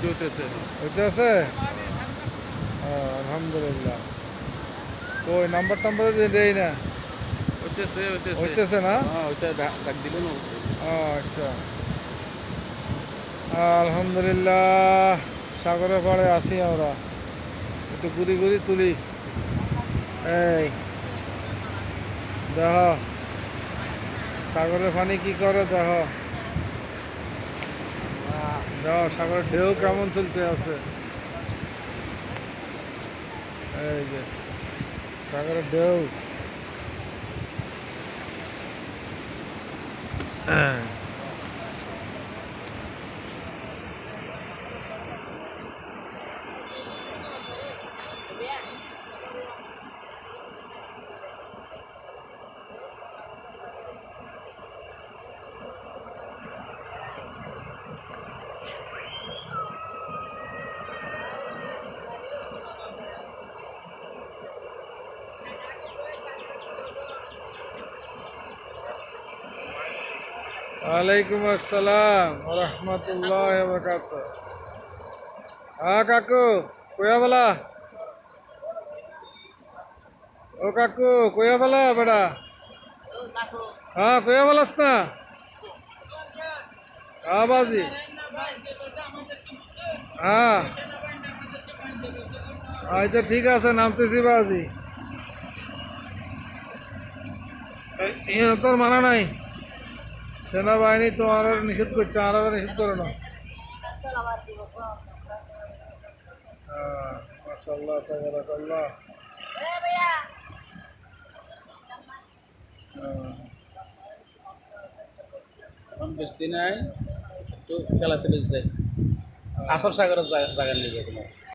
হইতে আছে? আলহামদুলিল্লাহ। তো ওই নাম্বার টাম্বার দেই না? হইতেছে না? আচ্ছা, আলহামদুলিল্লাহ। সাগরের পাড়ে আছি আমরা, একটু ঘুরি ঘুরি তুলি। এই দেখ সাগরের পানি কি করে, দেখ দেখ সাগরের ঢেউ কেমন চলতে আছে। এই যে সাগরের ঢেউ। ওয়ালাইকুম আসসালাম রহমতুল্লাহ বরকাত। হ্যাঁ কাকু, কয়া বলা? ও কাকু কয়া বলা বেটা? হ্যাঁ কয়া বলাস না? হ্যাঁ বাজি। হ্যাঁ আচ্ছা ঠিক আছে, নামতেছি বাজি। তোর মানা নাই? সেনাবাহিনী তো আর নিষেধ করছে, আর নিষেধ করে না। মাশাআল্লাহ তাবারাকাল্লাহ। এখন বৃষ্টি নাই, একটু খেলাতে বেঁচে যায়। আসল সাগরের জায়গার লিগে তোমার